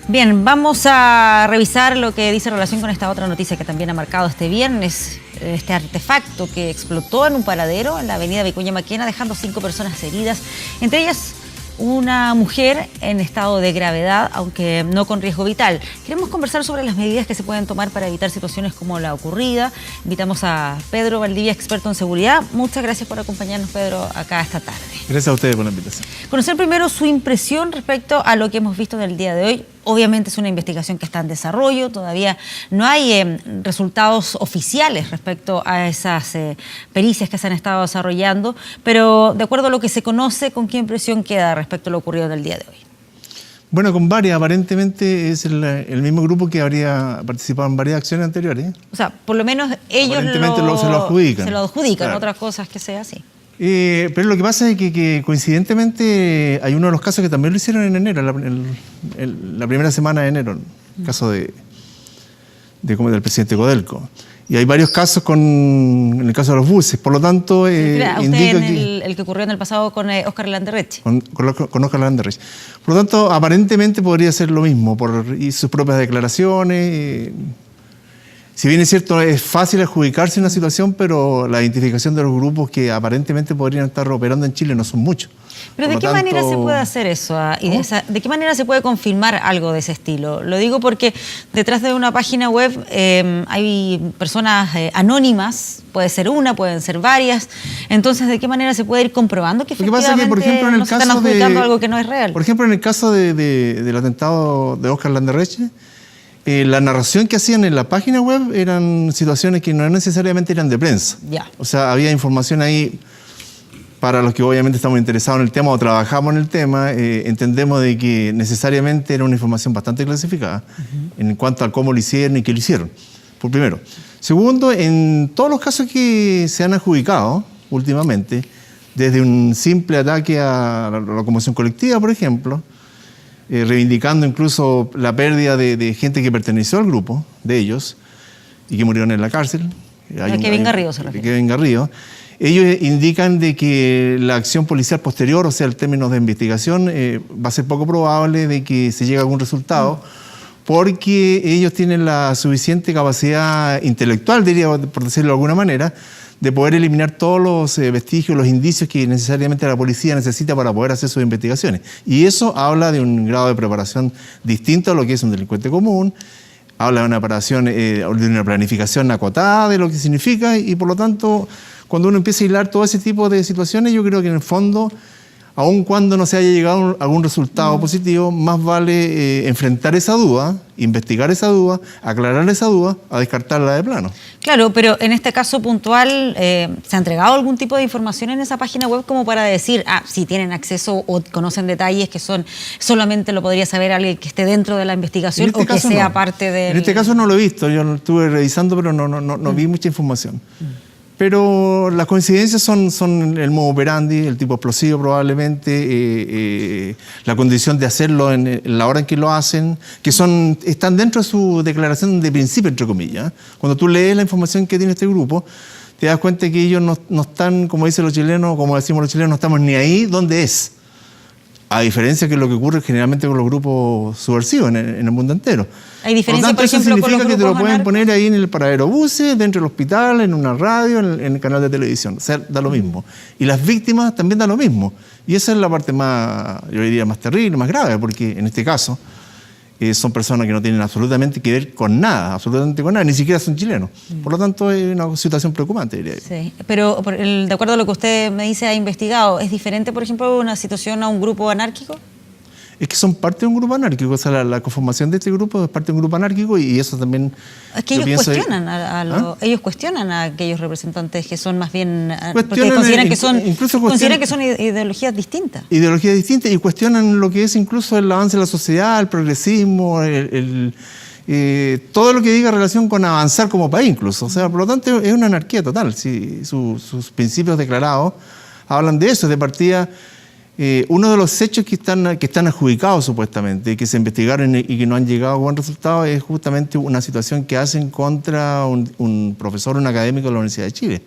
Bien, vamos a revisar lo que dice en relación con esta otra noticia que también ha marcado este viernes, este artefacto que explotó en un paradero en la avenida Vicuña Maquena, dejando 5 personas heridas, entre ellas una mujer en estado de gravedad, aunque no con riesgo vital. Queremos conversar sobre las medidas que se pueden tomar para evitar situaciones como la ocurrida. Invitamos a Pedro Valdivia, experto en seguridad. Muchas gracias por acompañarnos, Pedro, acá esta tarde. Gracias a ustedes por la invitación. Conocer primero su impresión respecto a lo que hemos visto en el día de hoy. Obviamente es una investigación que está en desarrollo, todavía no hay resultados oficiales respecto a esas pericias que se han estado desarrollando, pero de acuerdo a lo que se conoce, ¿con qué impresión queda respecto a lo ocurrido en el día de hoy? Bueno, con varias, aparentemente es el mismo grupo que habría participado en varias acciones anteriores. O sea, por lo menos ellos se lo adjudican. Se lo adjudican, claro. Otras cosas que sea así. Pero lo que pasa es que coincidentemente hay uno de los casos que también lo hicieron en enero, la primera semana de enero, el caso del presidente Codelco. Y hay varios casos en el caso de los buses, por lo tanto indica el que ocurrió en el pasado con Óscar Landerreche. Con Óscar Landerreche. Por lo tanto, aparentemente podría ser lo mismo, por sus propias declaraciones. Si bien es cierto, es fácil adjudicarse una situación, pero la identificación de los grupos que aparentemente podrían estar operando en Chile no son muchos. ¿Pero de qué manera se puede hacer eso? ¿De qué manera se puede confirmar algo de ese estilo? Lo digo porque detrás de una página web hay personas anónimas, puede ser una, pueden ser varias. Entonces, ¿de qué manera se puede ir comprobando que efectivamente por ejemplo, en el se están adjudicando algo que no es real? Por ejemplo, en el caso del atentado de Óscar Landerreche, la narración que hacían en la página web eran situaciones que no necesariamente eran de prensa. Ya. O sea, había información ahí para los que obviamente estamos interesados en el tema o trabajamos en el tema, entendemos de que necesariamente era una información bastante clasificada en cuanto a cómo lo hicieron y qué lo hicieron, por primero. Segundo, en todos los casos que se han adjudicado últimamente, desde un simple ataque a la locomoción colectiva, por ejemplo, reivindicando incluso la pérdida de gente que perteneció al grupo, de ellos, y que murieron en la cárcel. Kevin Garrido se refiere. Kevin Garrido. Ellos indican de que la acción policial posterior, o sea, en términos de investigación, va a ser poco probable de que se llegue a algún resultado, porque ellos tienen la suficiente capacidad intelectual, diría, por decirlo de alguna manera, de poder eliminar todos los vestigios, los indicios que necesariamente la policía necesita para poder hacer sus investigaciones. Y eso habla de un grado de preparación distinto a lo que es un delincuente común, habla de una preparación, de una planificación acotada de lo que significa, y por lo tanto, cuando uno empieza a hilar todo ese tipo de situaciones, yo creo que en el fondo, aun cuando no se haya llegado a algún resultado positivo, más vale enfrentar esa duda, investigar esa duda, aclarar esa duda, a descartarla de plano. Claro, pero en este caso puntual, ¿se ha entregado algún tipo de información en esa página web como para decir, si tienen acceso o conocen detalles que solamente lo podría saber alguien que esté dentro de la investigación o que sea parte de... En este caso no lo he visto, yo lo estuve revisando, pero no vi mucha información. Pero las coincidencias son el modo operandi, el tipo explosivo probablemente, la condición de hacerlo en la hora en que lo hacen, que están dentro de su declaración de principio, entre comillas. Cuando tú lees la información que tiene este grupo, te das cuenta que ellos no están, como dicen los chilenos, como decimos los chilenos, no estamos ni ahí donde es. A diferencia que lo que ocurre generalmente con los grupos subversivos en el mundo entero. Hay diferencia, por ejemplo, eso significa con los que te lo pueden anarcos. poner ahí en el paradero buses, dentro del hospital, en una radio, en el canal de televisión. O sea, da lo mismo. Y las víctimas también da lo mismo. Y esa es la parte más, yo diría, más terrible, más grave, porque en este caso son personas que no tienen absolutamente que ver con nada, ni siquiera son chilenos. Por lo tanto, es una situación preocupante, diría yo. Sí, pero de acuerdo a lo que usted me dice, ha investigado, ¿es diferente, por ejemplo, una situación a un grupo anárquico? Es que son parte de un grupo anárquico, o sea, la conformación de este grupo es parte de un grupo anárquico y eso también... Es que ellos cuestionan a aquellos representantes que son más bien... Porque consideran que son ideologías distintas. Ideologías distintas y cuestionan lo que es incluso el avance de la sociedad, el progresismo, todo lo que diga relación con avanzar como país incluso. O sea, por lo tanto, es una anarquía total. Si sus principios declarados hablan de eso, de partida... uno de los hechos que están adjudicados supuestamente, que se investigaron y que no han llegado a buen resultado, es justamente una situación que hacen contra un profesor, un académico de la Universidad de Chile.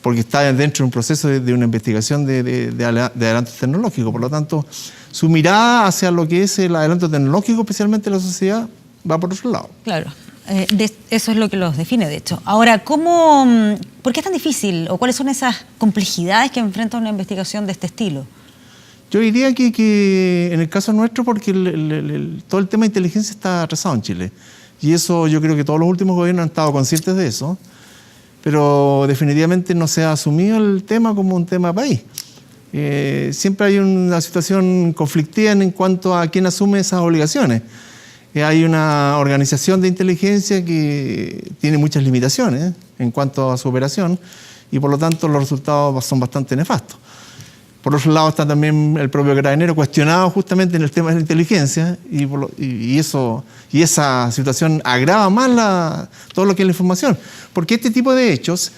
porque está dentro de un proceso de una investigación de adelantos tecnológicos. Por lo tanto, su mirada hacia lo que es el adelanto tecnológico, especialmente en la sociedad, va por otro lado. Claro. Eso es lo que los define, de hecho. Ahora, ¿por qué es tan difícil o cuáles son esas complejidades que enfrenta una investigación de este estilo? Yo diría que en el caso nuestro, porque todo el tema de inteligencia está atrasado en Chile. Y eso yo creo que todos los últimos gobiernos han estado conscientes de eso, pero definitivamente no se ha asumido el tema como un tema país. Siempre hay una situación conflictiva en cuanto a quién asume esas obligaciones. Hay una organización de inteligencia que tiene muchas limitaciones en cuanto a su operación y por lo tanto los resultados son bastante nefastos. Por otro lado está también el propio Carabinero cuestionado justamente en el tema de la inteligencia y esa situación agrava más todo lo que es la información. Porque este tipo de hechos,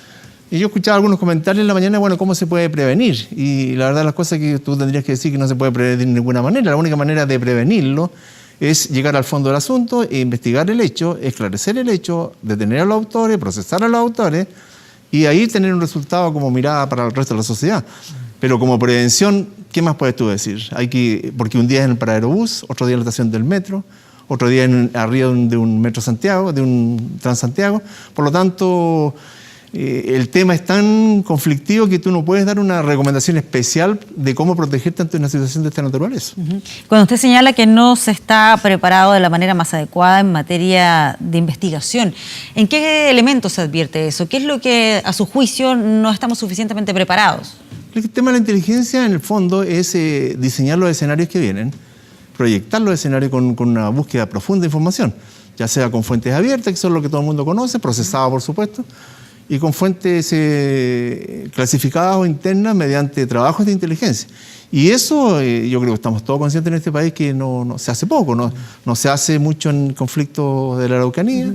y yo escuchaba algunos comentarios en la mañana, bueno, ¿cómo se puede prevenir? Y la verdad las cosas que tú tendrías que decir que no se puede prevenir de ninguna manera. La única manera de prevenirlo es llegar al fondo del asunto e investigar el hecho, esclarecer el hecho, detener a los autores, procesar a los autores y ahí tener un resultado como mirada para el resto de la sociedad. Pero como prevención, ¿qué más puedes tú decir? Porque un día es en el paradero bus, otro día en la estación del metro, otro día arriba de un metro Santiago, de un Transantiago. Por lo tanto, el tema es tan conflictivo que tú no puedes dar una recomendación especial de cómo protegerte ante una situación de esta naturaleza. Cuando usted señala que no se está preparado de la manera más adecuada en materia de investigación, ¿en qué elementos se advierte eso? ¿Qué es lo que, a su juicio, no estamos suficientemente preparados? El tema de la inteligencia, en el fondo, es diseñar los escenarios que vienen, proyectar los escenarios con una búsqueda profunda de información, ya sea con fuentes abiertas, que son lo que todo el mundo conoce, procesadas, por supuesto, y con fuentes clasificadas o internas mediante trabajos de inteligencia. Y eso yo creo que estamos todos conscientes en este país que no se hace poco, no se hace mucho en conflictos de la Araucanía,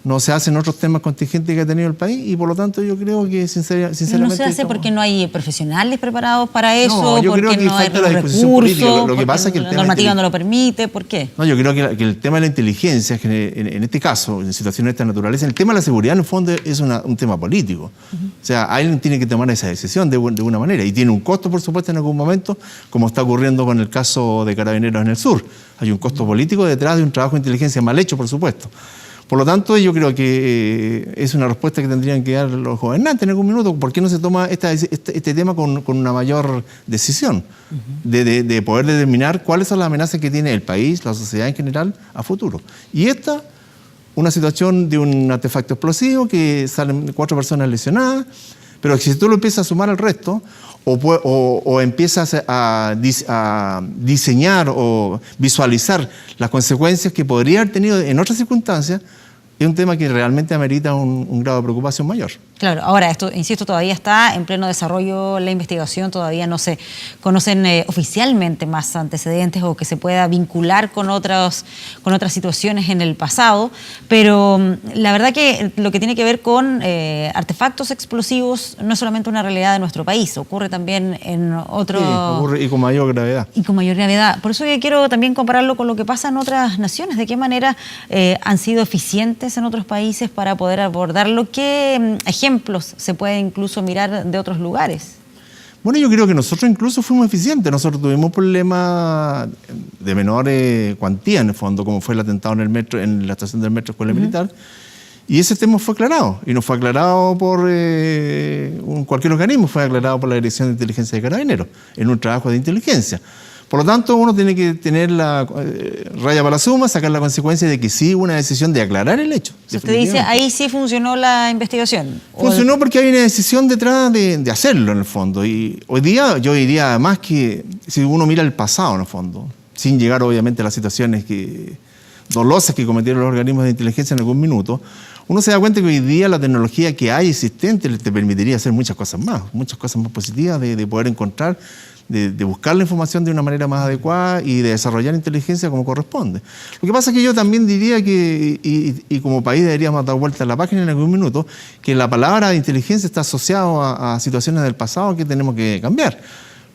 no se hace en otros temas contingentes que ha tenido el país y por lo tanto yo creo que sinceramente... ¿No se hace porque no hay profesionales preparados para eso? No, yo creo porque que no hay falta la disposición recursos, política. Lo que pasa es que la normativa no lo permite, ¿por qué? No, yo creo que el tema de la inteligencia, en este caso, en situaciones de esta naturaleza, el tema de la seguridad en el fondo es un tema político. O sea, alguien tiene que tomar esa decisión de alguna manera y tiene un costo, por supuesto, en algún momento, como está ocurriendo con el caso de Carabineros en el sur. Hay un costo político detrás de un trabajo de inteligencia mal hecho, por supuesto. Por lo tanto, yo creo que es una respuesta que tendrían que dar los gobernantes en algún minuto. ¿Por qué no se toma este tema con una mayor decisión de poder determinar cuáles son las amenazas que tiene el país, la sociedad en general, a futuro? Y una situación de un artefacto explosivo que salen 4 personas lesionadas, pero si tú lo empiezas a sumar al resto, o empiezas a diseñar o visualizar las consecuencias que podría haber tenido en otras circunstancias, es un tema que realmente amerita un grado de preocupación mayor. Claro, ahora esto, insisto, todavía está en pleno desarrollo la investigación, todavía no se conocen oficialmente más antecedentes o que se pueda vincular con otras situaciones en el pasado, pero la verdad que lo que tiene que ver con artefactos explosivos no es solamente una realidad de nuestro país, ocurre también en otros... Sí, ocurre y con mayor gravedad. Y con mayor gravedad. Por eso yo quiero también compararlo con lo que pasa en otras naciones, de qué manera han sido eficientes en otros países para poder abordarlo, qué ejemplos se puede incluso mirar de otros lugares. Bueno, yo creo que nosotros incluso fuimos eficientes. Nosotros tuvimos problemas de menor cuantía, en el fondo, como fue el atentado en el metro, en la estación del metro Escuela Militar, y ese tema fue aclarado. Y no fue aclarado por cualquier organismo, fue aclarado por la Dirección de Inteligencia de Carabineros, en un trabajo de inteligencia. Por lo tanto, uno tiene que tener la raya para la suma, sacar la consecuencia de que sí hubo una decisión de aclarar el hecho. Usted dice, ahí sí funcionó la investigación. Funcionó porque hay una decisión detrás de hacerlo, en el fondo. Y hoy día, yo diría además que si uno mira el pasado, en el fondo, sin llegar obviamente a las situaciones dolosas que cometieron los organismos de inteligencia en algún minuto, uno se da cuenta que hoy día la tecnología que hay existente te permitiría hacer muchas cosas más positivas de poder encontrar, de buscar la información de una manera más adecuada y de desarrollar inteligencia como corresponde. Lo que pasa es que yo también diría que, y como país deberíamos dar vuelta a la página en algún minuto, que la palabra inteligencia está asociada a situaciones del pasado que tenemos que cambiar.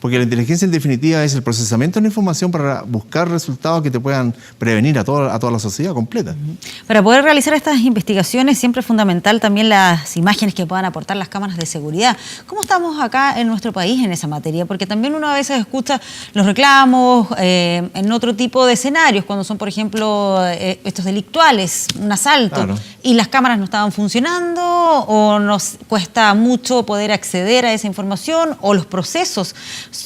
porque la inteligencia en definitiva es el procesamiento de la información para buscar resultados que te puedan prevenir a toda la sociedad completa. Para poder realizar estas investigaciones siempre es fundamental también las imágenes que puedan aportar las cámaras de seguridad. ¿Cómo estamos acá en nuestro país en esa materia? Porque también uno a veces escucha los reclamos en otro tipo de escenarios, cuando son, por ejemplo, estos delictuales, un asalto, claro, y las cámaras no estaban funcionando, o nos cuesta mucho poder acceder a esa información, o los procesos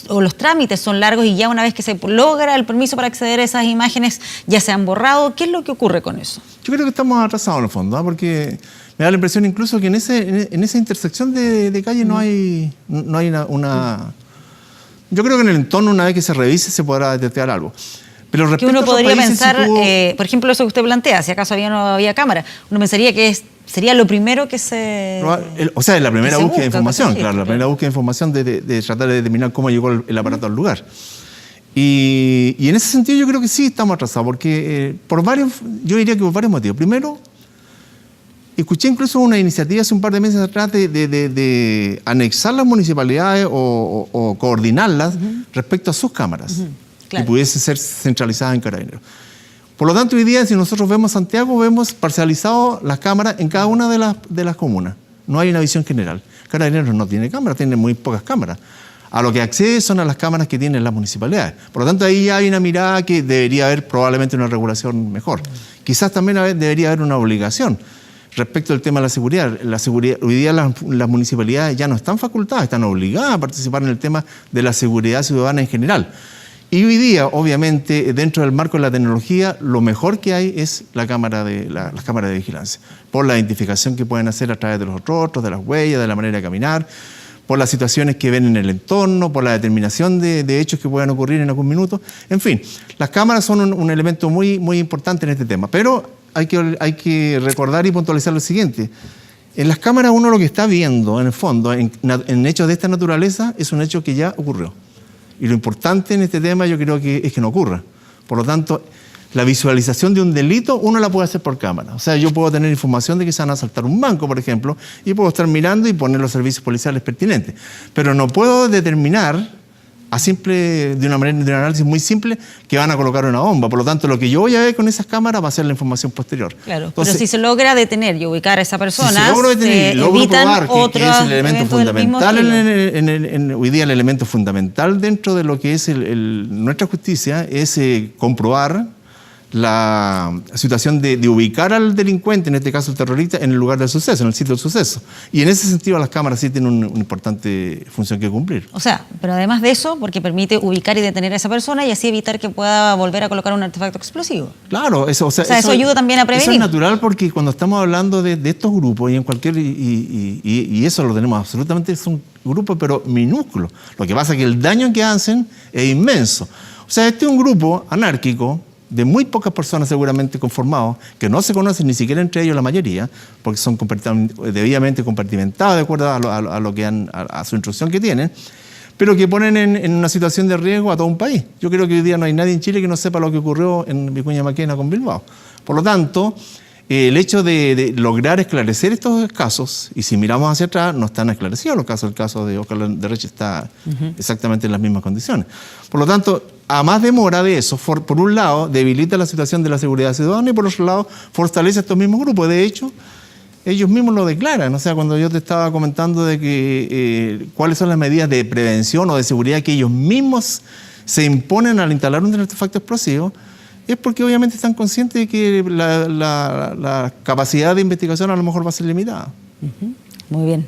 o los trámites son largos y ya una vez que se logra el permiso para acceder a esas imágenes ya se han borrado. ¿Qué es lo que ocurre con eso? Yo creo que estamos atrasados en el fondo, porque me da la impresión incluso que en esa intersección de calle no hay una... Yo creo que en el entorno, una vez que se revise, se podrá detectar algo. Pero que uno podría pensar, por ejemplo, eso que usted plantea, si acaso no había cámara, uno pensaría que sería lo primero que se... O sea, es la primera búsqueda de información, claro, la primera búsqueda de información de tratar de determinar cómo llegó el aparato al lugar. Y en ese sentido yo creo que sí estamos atrasados, porque yo diría que por varios motivos. Primero, escuché incluso una iniciativa hace un par de meses atrás de anexar las municipalidades o coordinarlas respecto a sus cámaras, claro, y pudiesen ser centralizadas en Carabineros. Por lo tanto, hoy día, si nosotros vemos Santiago, vemos parcializado las cámaras en cada una de las comunas. No hay una visión general. Carabineros no tiene cámaras, tiene muy pocas cámaras. A lo que accede son a las cámaras que tienen las municipalidades. Por lo tanto, ahí ya hay una mirada que debería haber probablemente una regulación mejor. Quizás también debería haber una obligación respecto al tema de la seguridad. Hoy día las municipalidades ya no están facultadas, están obligadas a participar en el tema de la seguridad ciudadana en general. Y hoy día, obviamente, dentro del marco de la tecnología, lo mejor que hay es las cámaras de vigilancia, por la identificación que pueden hacer a través de los rostros, de las huellas, de la manera de caminar, por las situaciones que ven en el entorno, por la determinación de hechos que puedan ocurrir en algún minuto. En fin, las cámaras son un elemento muy, muy importante en este tema, pero hay que recordar y puntualizar lo siguiente. En las cámaras uno lo que está viendo, en el fondo, en hechos de esta naturaleza, es un hecho que ya ocurrió. Y lo importante en este tema yo creo que es que no ocurra. Por lo tanto, la visualización de un delito uno la puede hacer por cámara. O sea, yo puedo tener información de que se van a asaltar un banco, por ejemplo, y puedo estar mirando y poner los servicios policiales pertinentes. Pero no puedo determinar de un análisis muy simple que van a colocar una bomba. Por lo tanto, lo que yo voy a ver con esas cámaras va a ser la información posterior. Claro, entonces, pero si se logra detener y ubicar a esa persona, si se logra detener y logro probar que es el elemento fundamental hoy día el elemento fundamental dentro de lo que es nuestra justicia es comprobar la situación de ubicar al delincuente, en este caso el terrorista, en el lugar del suceso, en el sitio del suceso. Y en ese sentido las cámaras sí tienen una importante función que cumplir. O sea, pero además de eso, porque permite ubicar y detener a esa persona y así evitar que pueda volver a colocar un artefacto explosivo. Claro, eso ayuda también a prevenir. Eso es natural porque cuando estamos hablando de estos grupos y eso lo tenemos absolutamente, son grupos pero minúsculos. Lo que pasa es que el daño que hacen es inmenso. O sea, este es un grupo anárquico de muy pocas personas seguramente conformados, que no se conocen ni siquiera entre ellos la mayoría, porque son debidamente compartimentados de acuerdo a su instrucción que tienen, pero que ponen en una situación de riesgo a todo un país. Yo creo que hoy día no hay nadie en Chile que no sepa lo que ocurrió en Vicuña Maquena con Bilbao. Por lo tanto, el hecho de lograr esclarecer estos casos, y si miramos hacia atrás, no están esclarecidos los casos. El caso de Oscar Landerreche está exactamente en las mismas condiciones. Por lo tanto, a más demora de eso, por un lado, debilita la situación de la seguridad ciudadana y por otro lado, fortalece a estos mismos grupos. De hecho, ellos mismos lo declaran. O sea, cuando yo te estaba comentando de que cuáles son las medidas de prevención o de seguridad que ellos mismos se imponen al instalar un artefacto explosivo, es porque obviamente están conscientes de que la capacidad de investigación a lo mejor va a ser limitada. Muy bien.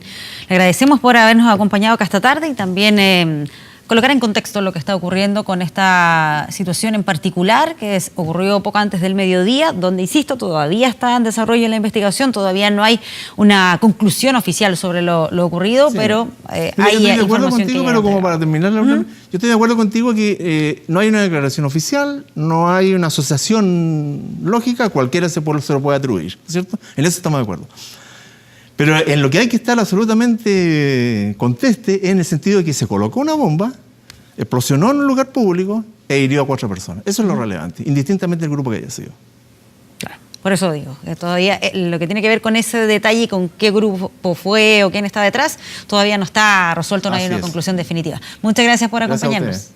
Le agradecemos por habernos acompañado acá esta tarde y también colocar en contexto lo que está ocurriendo con esta situación en particular, que ocurrió poco antes del mediodía, donde, insisto, todavía está en desarrollo la investigación, todavía no hay una conclusión oficial sobre lo ocurrido, sí, pero hay información. Yo estoy de acuerdo contigo, pero como para terminar, yo estoy de acuerdo contigo que no hay una declaración oficial, no hay una asociación lógica, cualquiera se lo puede atribuir, ¿cierto? En eso estamos de acuerdo. Pero en lo que hay que estar absolutamente conteste es en el sentido de que se colocó una bomba, explosionó en un lugar público e hirió a 4 personas. Eso es lo relevante, indistintamente del grupo que haya sido. Claro. Por eso digo, que todavía lo que tiene que ver con ese detalle, con qué grupo fue o quién está detrás, todavía no está resuelto, no hay una conclusión definitiva. Muchas gracias por acompañarnos.